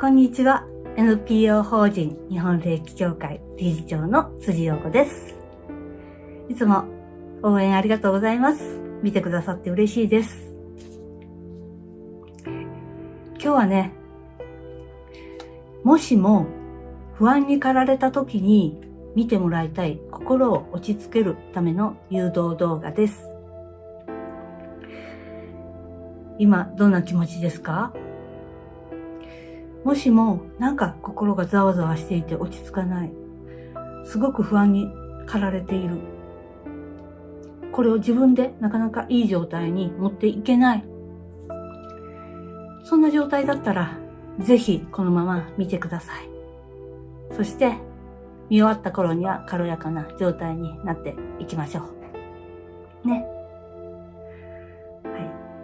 こんにちは。NPO 法人日本霊気協会理事長の辻陽子です。いつも応援ありがとうございます。見てくださって嬉しいです。今日はね、もしも不安に駆られた時に見てもらいたい心を落ち着けるための誘導動画です。今どんな気持ちですか？もしもなんか心がざわざわしていて落ち着かない、すごく不安に駆られている、これを自分でなかなかいい状態に持っていけない、そんな状態だったらぜひこのまま見てください。そして見終わった頃には軽やかな状態になっていきましょうね。は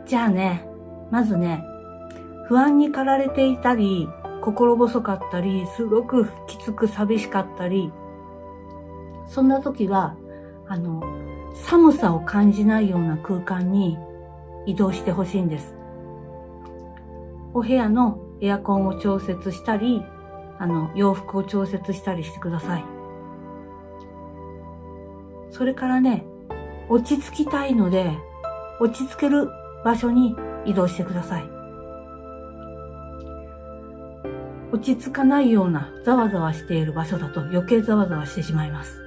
い。じゃあね、まずね、不安に駆られていたり、心細かったり、すごくきつく寂しかったり、そんな時は、寒さを感じないような空間に移動してほしいんです。お部屋のエアコンを調節したり、洋服を調節したりしてください。それからね、落ち着きたいので、落ち着ける場所に移動してください。落ち着かないようなざわざわしている場所だと余計ざわざわしてしまいます。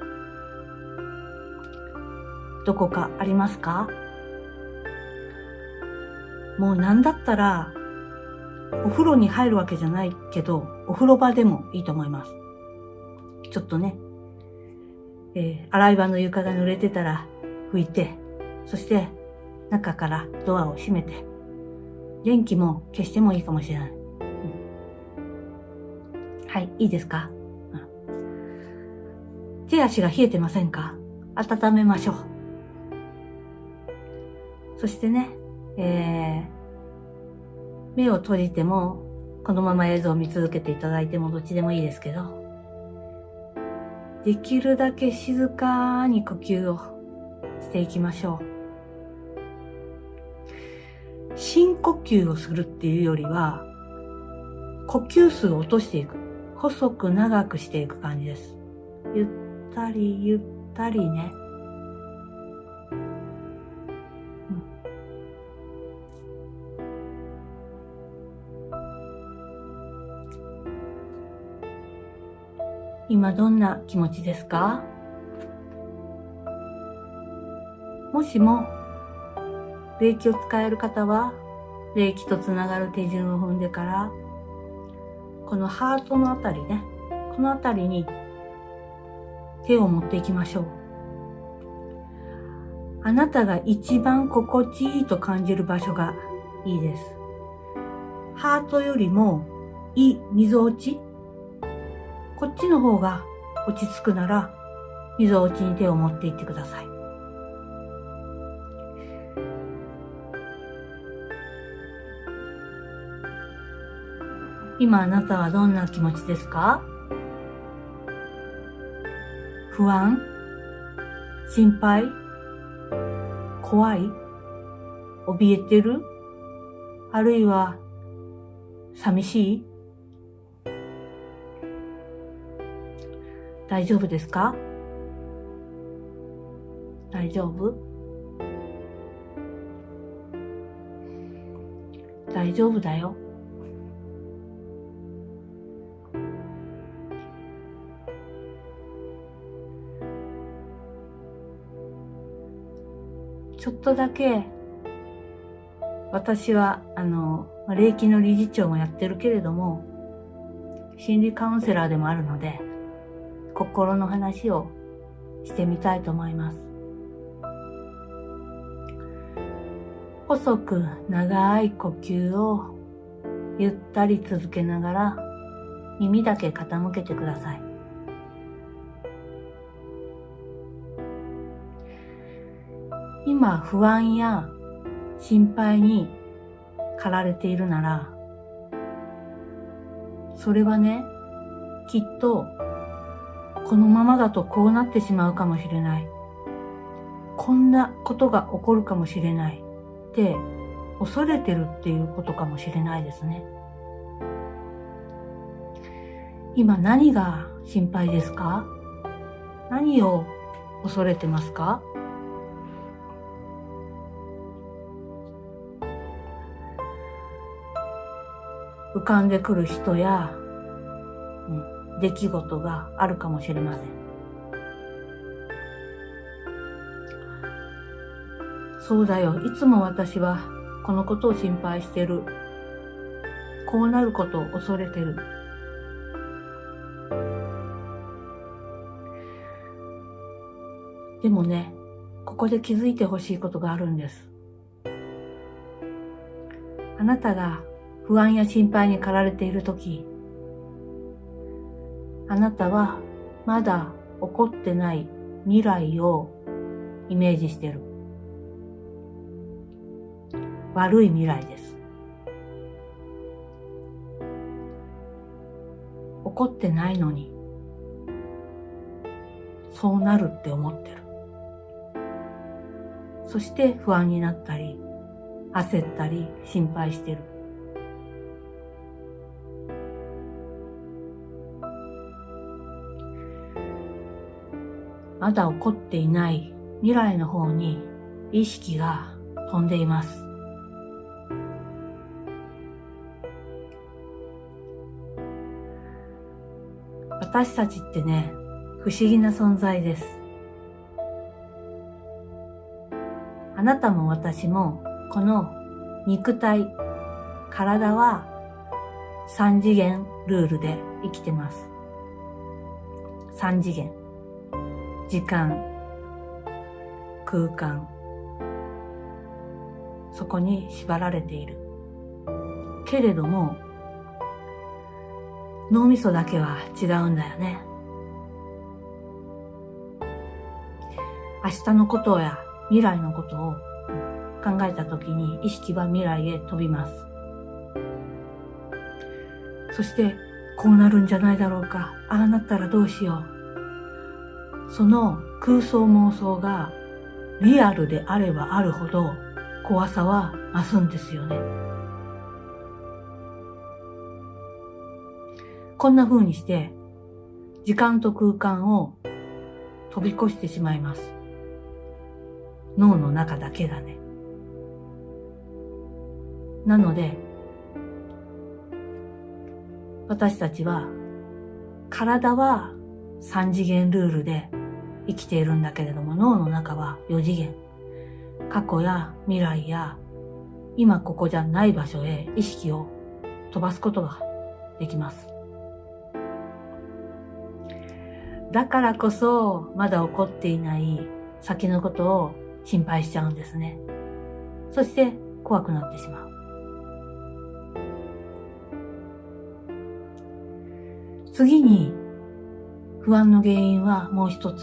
どこかありますか？もうなんだったらお風呂に入るわけじゃないけど、お風呂場でもいいと思います。ちょっとね、洗い場の床が濡れてたら拭いて、そして中からドアを閉めて、電気も消してもいいかもしれない。はい、いいですか？手足が冷えてませんか？温めましょう。そしてね、目を閉じても、このまま映像を見続けていただいてもどっちでもいいですけど、できるだけ静かに呼吸をしていきましょう。深呼吸をするっていうよりは、呼吸数を落としていく。細く長くしていく感じです。ゆったりゆったりね。今どんな気持ちですか？もしも霊気を使える方は、霊気とつながる手順を踏んでから、このハートのあたりね、このあたりに手を持っていきましょう。あなたが一番心地いいと感じる場所がいいです。ハートよりもみぞおち、こっちの方が落ち着くなら、みぞおちに手を持っていってください。今あなたはどんな気持ちですか？不安？心配？怖い？怯えてる？あるいは寂しい？大丈夫ですか？大丈夫？大丈夫だよ。ちょっとだけ、私は、霊気の理事長もやってるけれども、心理カウンセラーでもあるので、心の話をしてみたいと思います。細く長い呼吸をゆったり続けながら、耳だけ傾けてください。今不安や心配に駆られているなら、それはね、きっとこのままだとこうなってしまうかもしれない。こんなことが起こるかもしれないって恐れてるっていうことかもしれないですね。今何が心配ですか？何を恐れてますか？浮かんでくる人や、出来事があるかもしれません。そうだよ、いつも私はこのことを心配してる。こうなることを恐れてる。でもね、ここで気づいてほしいことがあるんです。あなたが不安や心配に駆られているとき、あなたはまだ起こってない未来をイメージしてる。悪い未来です。起こってないのに、そうなるって思ってる。そして不安になったり、焦ったり、心配してる。まだ起こっていない未来の方に意識が飛んでいます。私たちってね、不思議な存在です。あなたも私もこの肉体、体は3次元ルールで生きてます。3次元。時間、空間。そこに縛られている。けれども、脳みそだけは違うんだよね。明日のことや未来のことを考えたときに意識は未来へ飛びます。そしてこうなるんじゃないだろうか、ああなったらどうしよう。その空想妄想がリアルであればあるほど怖さは増すんですよね。こんな風にして時間と空間を飛び越してしまいます。脳の中だけがね。なので、私たちは体は3次元ルールで生きているんだけれども、脳の中は4次元。過去や未来や今ここじゃない場所へ意識を飛ばすことができます。だからこそまだ起こっていない先のことを心配しちゃうんですね。そして怖くなってしまう。次に不安の原因はもう一つ。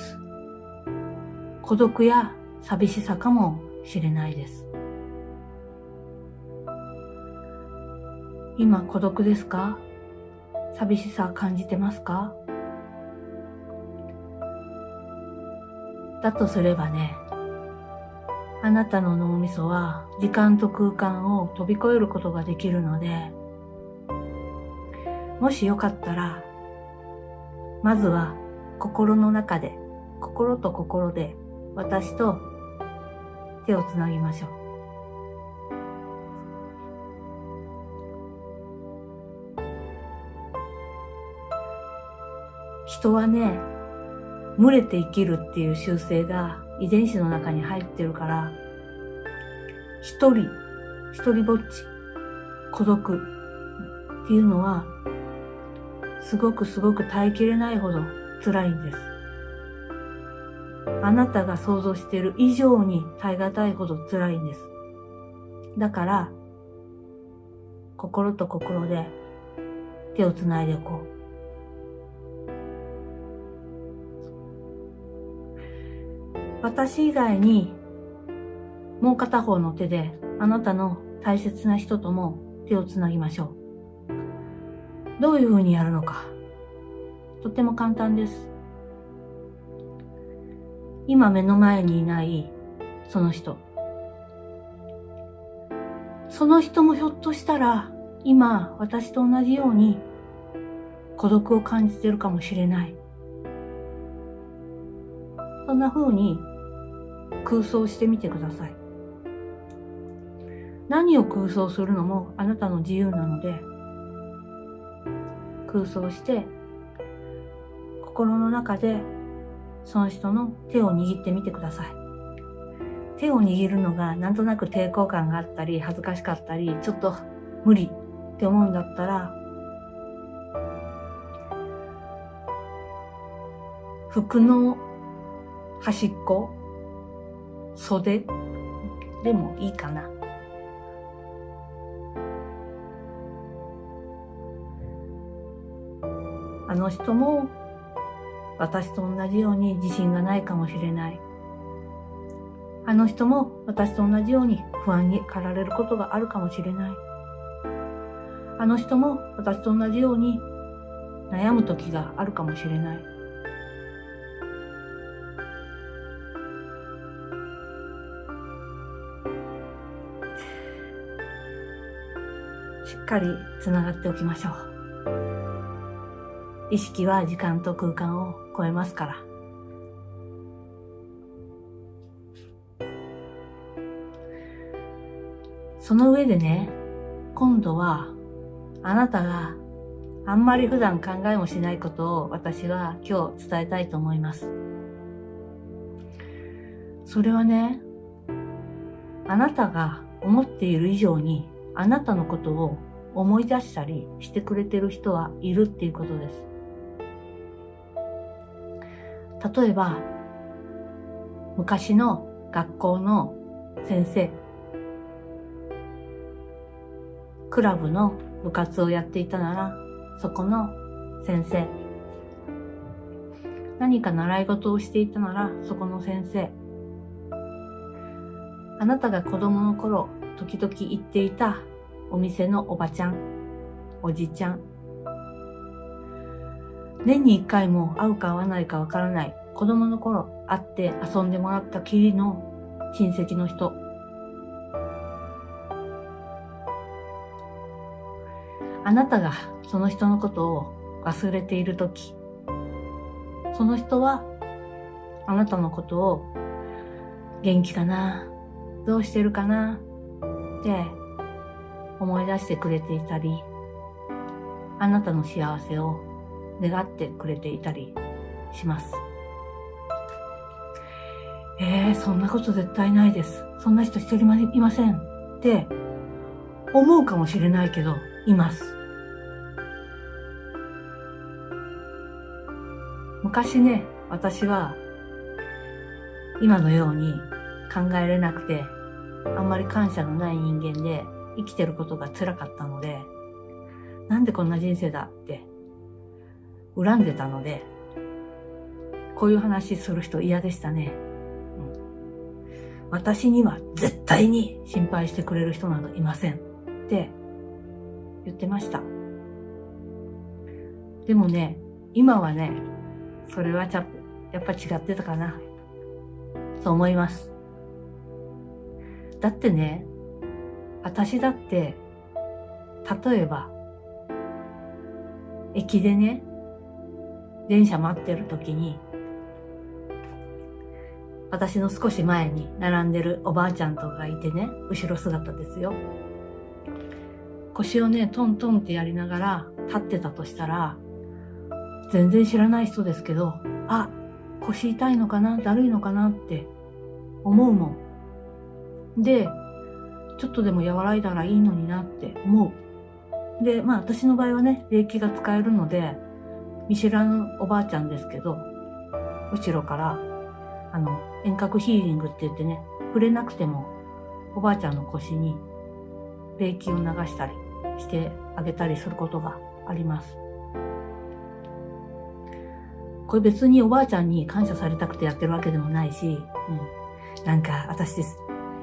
孤独や寂しさかもしれないです。今孤独ですか？寂しさ感じてますか？だとすればね、あなたの脳みそは時間と空間を飛び越えることができるので、もしよかったら、まずは心の中で、心と心で私と手をつなぎましょう。人はね、群れて生きるっていう習性が遺伝子の中に入ってるから、一人ぼっち、孤独っていうのはすごく耐えきれないほど辛いんです。あなたが想像している以上に耐え難いほど辛いんです。だから、心と心で手をつないでおこう。私以外にもう片方の手であなたの大切な人とも手をつなぎましょう。どういうふうにやるのか。とても簡単です。今目の前にいないその人。その人もひょっとしたら今私と同じように孤独を感じてるかもしれない。そんな風に空想してみてください。何を空想するのもあなたの自由なので、空想して心の中でその人の手を握ってみてください。手を握るのがなんとなく抵抗感があったり恥ずかしかったりちょっと無理って思うんだったら、服の端っこ、袖でもいいかな。あの人も私と同じように自信がないかもしれない。あの人も私と同じように不安に駆られることがあるかもしれない。あの人も私と同じように悩む時があるかもしれない。しっかりつながっておきましょう。意識は時間と空間を超えますから。その上でね、今度はあなたがあんまり普段考えもしないことを私は今日伝えたいと思います。それはね、あなたが思っている以上にあなたのことを思い出したりしてくれてる人はいるっていうことです。例えば、昔の学校の先生、クラブの部活をやっていたなら、そこの先生、何か習い事をしていたなら、そこの先生、あなたが子供の頃、時々行っていたお店のおばちゃん、おじちゃん、年に一回も会うか会わないかわからない子供の頃会って遊んでもらったきりの親戚の人、あなたがその人のことを忘れているとき、その人はあなたのことを元気かな、どうしてるかなって思い出してくれていたり、あなたの幸せを願ってくれていたりします。そんなこと絶対ないです。そんな人一人もいませんって思うかもしれないけど、います。昔ね、私は今のように考えれなくて、あんまり感謝のない人間で生きてることが辛かったので、なんでこんな人生だって恨んでたので、こういう話する人嫌でしたね。私には絶対に心配してくれる人などいませんって言ってました。でもね、今はね、それはやっぱ違ってたかな。そう思います。だってね、私だって、例えば、駅でね、電車待ってる時に、私の少し前に並んでるおばあちゃんとかがいてね、後ろ姿ですよ。腰をね、トントンってやりながら立ってたとしたら、全然知らない人ですけど、あ、腰痛いのかな、だるいのかなって思うもん。で、ちょっとでも和らいだらいいのになって思う。で、私の場合はね、霊気が使えるので、見知らぬおばあちゃんですけど、後ろから、遠隔ヒーリングって言ってね、触れなくてもおばあちゃんの腰に霊気を流したりしてあげたりすることがあります。これ別におばあちゃんに感謝されたくてやってるわけでもないし、なんか私です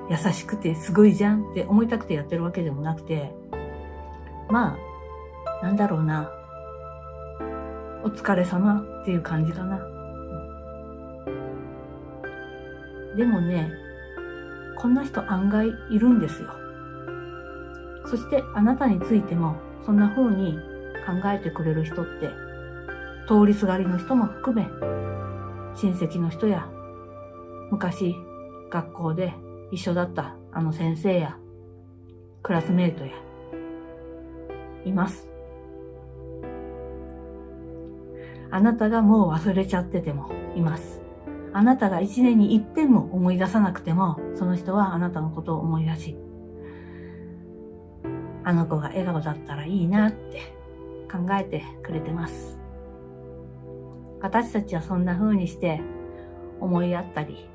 優しくてすごいじゃんって思いたくてやってるわけでもなくて、なんだろうな、お疲れ様っていう感じかな。でもね、こんな人案外いるんですよ。そしてあなたについてもそんな風に考えてくれる人って通りすがりの人も含め、親戚の人や、昔学校で一緒だったあの先生や、クラスメートや、います。あなたがもう忘れちゃっててもいます。あなたが一年に一遍も思い出さなくても、その人はあなたのことを思い出し、あの子が笑顔だったらいいなって考えてくれてます。私たちはそんな風にして思い合ったり、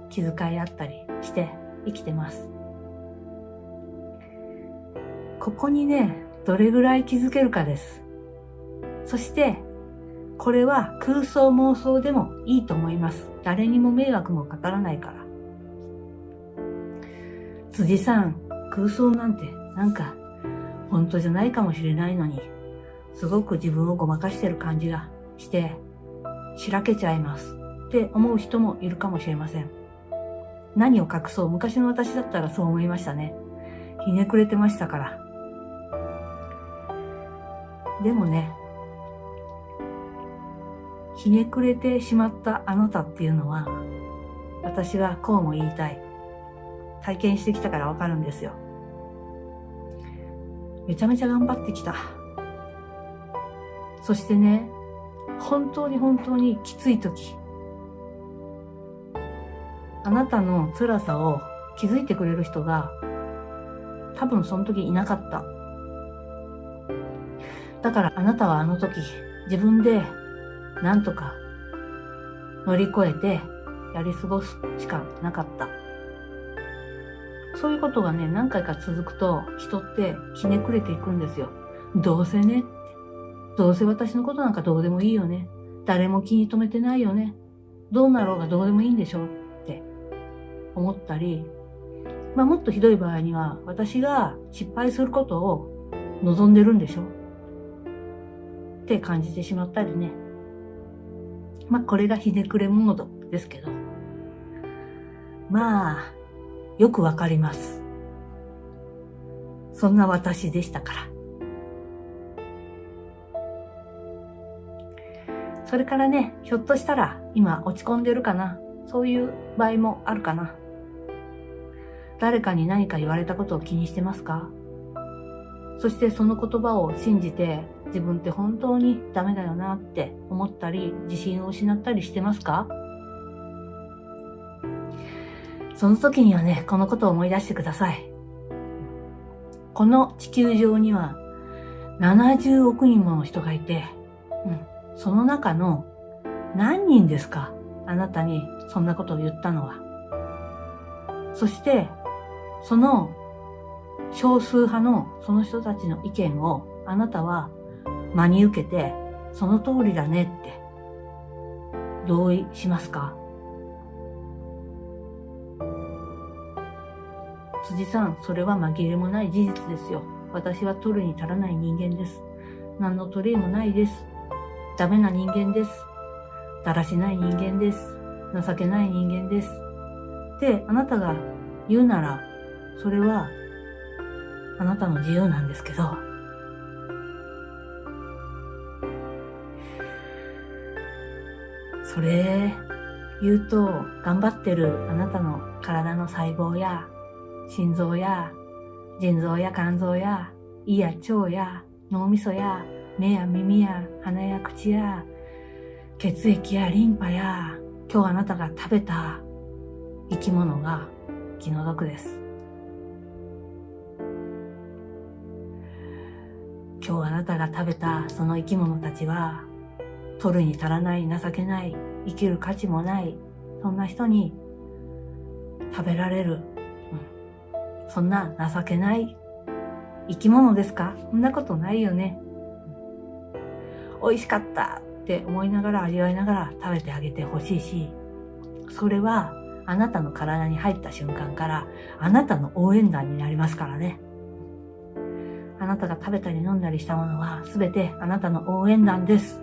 気遣い合ったりして生きてます。ここにね、どれぐらい気づけるかです。そして、これは空想妄想でもいいと思います。誰にも迷惑もかからないから。辻さん、空想なんてなんか本当じゃないかもしれないのに、すごく自分をごまかしてる感じがして、しらけちゃいますって思う人もいるかもしれません。何を隠そう、昔の私だったらそう思いましたね。ひねくれてましたから。でもね、ひねくれてしまったあなたっていうのは、私はこうも言いたい。体験してきたからわかるんですよ。めちゃめちゃ頑張ってきた。そしてね、本当にきつい時、あなたの辛さを気づいてくれる人が多分その時いなかった。だからあなたはあの時自分でなんとか乗り越えてやり過ごすしかなかった。そういうことがね、何回か続くと人ってひねくれていくんですよ。どうせね、どうせ私のことなんかどうでもいいよね。誰も気に留めてないよね。どうなろうがどうでもいいんでしょって思ったり、もっとひどい場合には私が失敗することを望んでるんでしょって感じてしまったりね。これがひねくれモードですけど。よくわかります。そんな私でしたから。それからね、ひょっとしたら今落ち込んでるかな。そういう場合もあるかな。誰かに何か言われたことを気にしてますか？そしてその言葉を信じて自分って本当にダメだよなって思ったり、自信を失ったりしてますか？その時にはね、このことを思い出してください。この地球上には70億人もの人がいて、その中の何人ですか？あなたにそんなことを言ったのは。そして、その少数派のその人たちの意見をあなたは真に受けて、その通りだねって同意しますか？辻さん、それは紛れもない事実ですよ。私は取るに足らない人間です。何の取り柄もないです。ダメな人間です。だらしない人間です。情けない人間です。ってあなたが言うなら、それはあなたの自由なんですけど、それ言うと頑張ってるあなたの体の細胞や心臓や腎臓や肝臓や胃や腸や脳みそや目や耳や鼻や口や血液やリンパや今日あなたが食べた生き物が気の毒です。今日あなたが食べたその生き物たちは取るに足らない、情けない、生きる価値もない、そんな人に食べられる、そんな情けない生き物ですか？そんなことないよね。美味しかったって思いながら味わいながら食べてあげてほしいし、それはあなたの体に入った瞬間からあなたの応援団になりますからね。あなたが食べたり飲んだりしたものはすべてあなたの応援団です。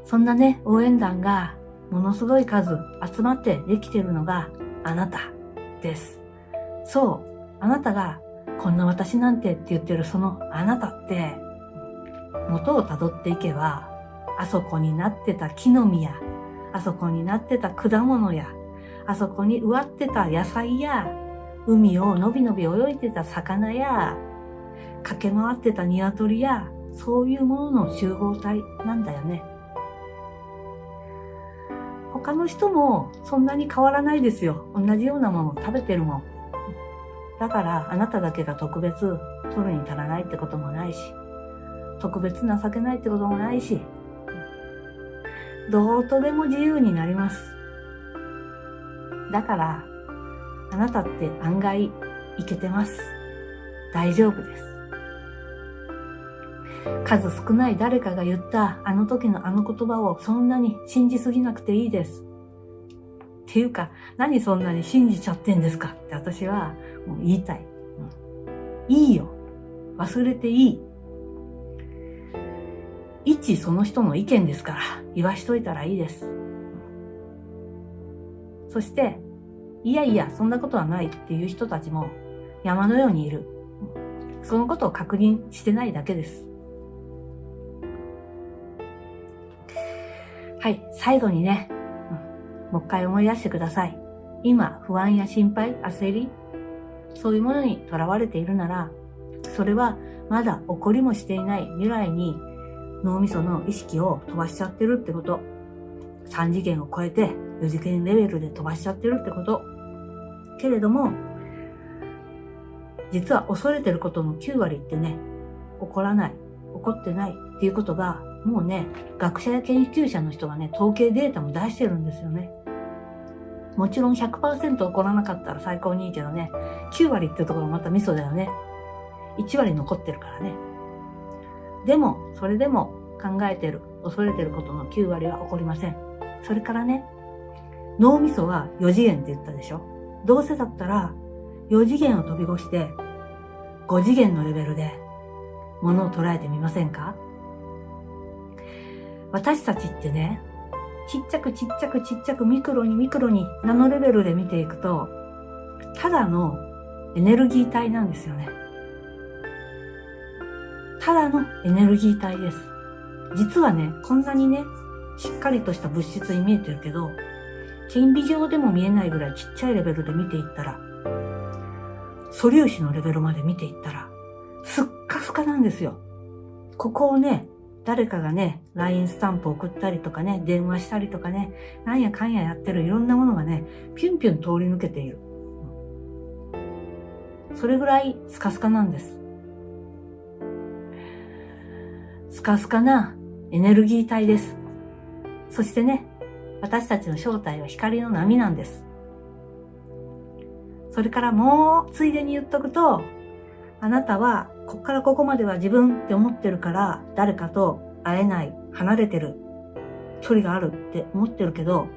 そんなね、応援団がものすごい数集まってできているのがあなたです。そう、あなたがこんな私なんてって言ってるそのあなたって元をたどっていけば、あそこになってた木の実や、あそこになってた果物や、あそこに植わってた野菜や、海をのびのび泳いでた魚や、駆け回ってた鶏や、そういうものの集合体なんだよね。他の人もそんなに変わらないですよ。同じようなものを食べてるもん。だからあなただけが特別取るに足らないってこともないし、特別情けないってこともないし、どうとでも自由になります。だからあなたって案外イケてます。大丈夫です。数少ない誰かが言ったあの時のあの言葉をそんなに信じすぎなくていいです。っていうか、何そんなに信じちゃってんですかって私はもう言いたい。いいよ。忘れていい。一その人の意見ですから言わしといたらいいです。そして、いやいや、そんなことはないっていう人たちも山のようにいる。そのことを確認してないだけです。はい、最後にね、もう一回思い出してください。今、不安や心配、焦り、そういうものにとらわれているなら、それはまだ起こりもしていない未来に脳みその意識を飛ばしちゃってるってこと。3次元を超えて4次元レベルで飛ばしちゃってるってこと。けれども、実は恐れてることの9割ってね、起こらない、起こってないっていうことが、もうね、学者や研究者の人がね、統計データも出してるんですよね。もちろん 100% 起こらなかったら最高にいいけどね、9割っていうところがまたミソだよね。1割残ってるからね。でも、それでも考えてる、恐れてることの9割は起こりません。それからね、脳みそは4次元って言ったでしょ。どうせだったら、4次元を飛び越して、5次元のレベルで物を捉えてみませんか？私たちってね、ちっちゃくちっちゃくちっちゃくミクロにミクロにナノレベルで見ていくと、ただのエネルギー体なんですよね。ただのエネルギー体です。実はね、こんなにね、しっかりとした物質に見えてるけど、顕微鏡でも見えないぐらいちっちゃいレベルで見ていったら、素粒子のレベルまで見ていったら、すっかすかなんですよ。ここをね、誰かがね、LINE スタンプ送ったりとかね、電話したりとかね、なんやかんややってるいろんなものがね、ピュンピュン通り抜けている。それぐらいスカスカなんです。スカスカなエネルギー体です。そしてね、私たちの正体は光の波なんです。それからもうついでに言っとくと、あなたはこっからここまでは自分って思ってるから誰かと会えない、離れてる、距離があるって思ってるけど、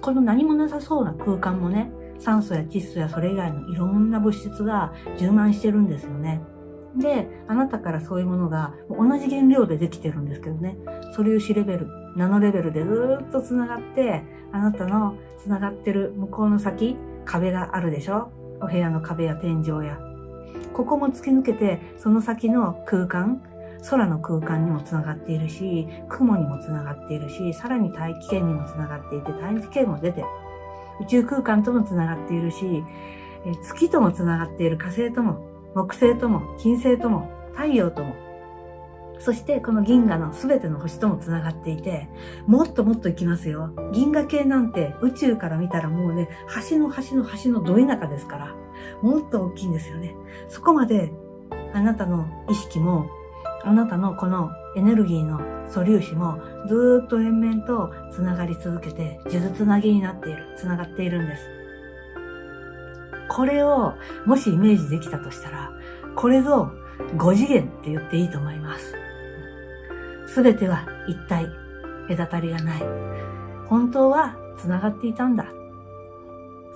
この何もなさそうな空間もね、酸素や窒素やそれ以外のいろんな物質が充満してるんですよね。で、あなたからそういうものが同じ原料でできてるんですけどね、素粒子レベル、ナノレベルでずーっとつながって、あなたのつながってる向こうの先、壁があるでしょ？お部屋の壁や天井や。ここも突き抜けて、その先の空間、空の空間にもつながっているし、雲にもつながっているし、さらに大気圏にもつながっていて、大気圏も出て、宇宙空間ともつながっているし、月ともつながっている火星とも、木星とも、金星とも、太陽とも、そしてこの銀河のすべての星ともつながっていて、もっともっと行きますよ。銀河系なんて宇宙から見たらもうね、端の端の端のど田舎ですから、もっと大きいんですよね。そこまであなたの意識も、あなたのこのエネルギーの素粒子もずーっと延々とつながり続けて、数珠つなぎになっている、つながっているんです。これをもしイメージできたとしたら、これぞ5次元って言っていいと思います。すべては一体、隔たりがない。本当は繋がっていたんだ。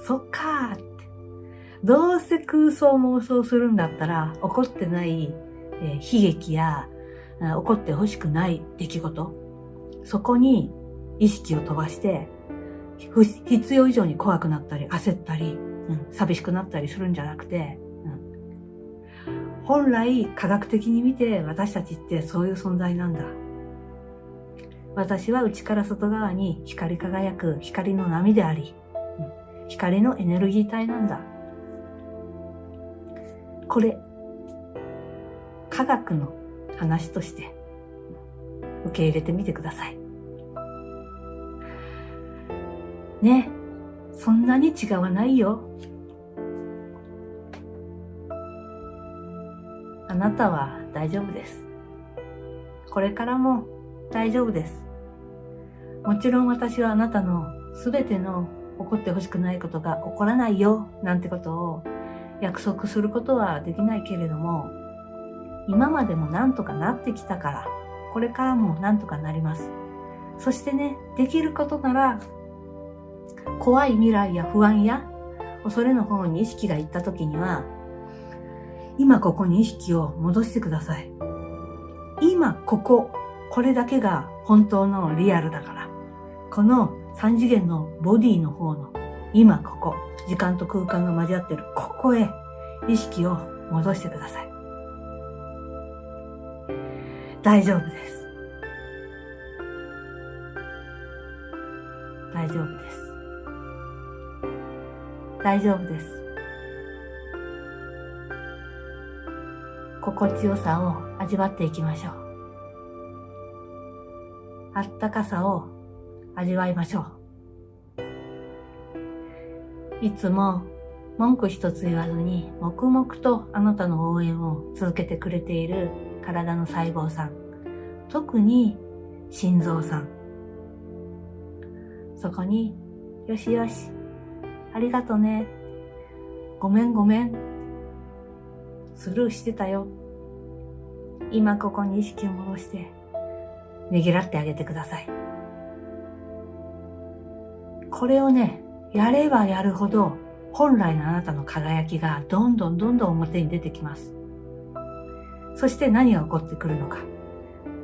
そっかーって。どうせ空想妄想するんだったら、起こってない悲劇や起こってほしくない出来事、そこに意識を飛ばして、必要以上に怖くなったり焦ったり、寂しくなったりするんじゃなくて、本来科学的に見て私たちってそういう存在なんだ。私は内から外側に光り輝く光の波であり、光のエネルギー体なんだ。これ、科学の話として受け入れてみてください。ね、そんなに違わないよ。あなたは大丈夫です。これからも大丈夫です。もちろん私はあなたのすべての起こってほしくないことが起こらないよなんてことを約束することはできないけれども、今までもなんとかなってきたから、これからもなんとかなります。そしてね、できることなら、怖い未来や不安や恐れの方に意識がいったときには、今ここに意識を戻してください。今ここ、これだけが本当のリアルだから。この3次元のボディの方の今ここ、時間と空間が交わっているここへ意識を戻してください。大丈夫です。大丈夫です。大丈夫です。心地よさを味わっていきましょう。あったかさを味わいましょう。いつも文句一つ言わずに黙々とあなたの応援を続けてくれている体の細胞さん、特に心臓さん、そこによしよし、ありがとね、ごめんごめん、スルーしてたよ、今ここに意識を戻してねぎらってあげてください。これをね、やればやるほど本来のあなたの輝きがどんどん表に出てきます。そして何が起こってくるのか。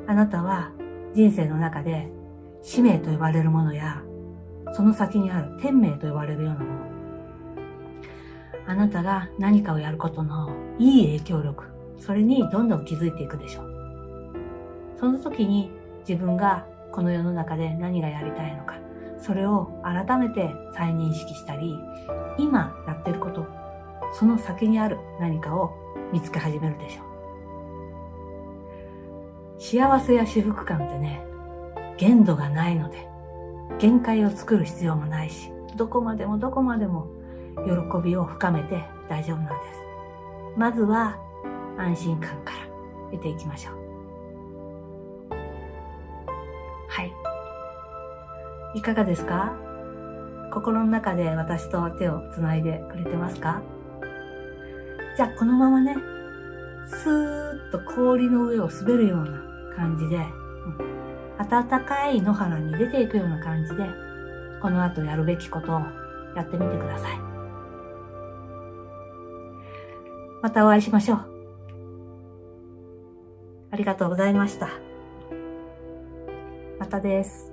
あなたは人生の中で使命と呼ばれるものや、その先にある天命と呼ばれるようなもの。あなたが何かをやることのいい影響力、それにどんどん気づいていくでしょう。その時に自分がこの世の中で何がやりたいのか、それを改めて再認識したり、今やってること、その先にある何かを見つけ始めるでしょう。幸せや至福感ってね、限度がないので、限界を作る必要もないし、どこまでも喜びを深めて大丈夫なんです。まずは安心感から得ていきましょう。はい。いかがですか？心の中で私と手をつないでくれてますか？じゃあこのままね、スーッと氷の上を滑るような感じで、暖かい野原に出ていくような感じで、この後やるべきことをやってみてください。またお会いしましょう。ありがとうございました。またです。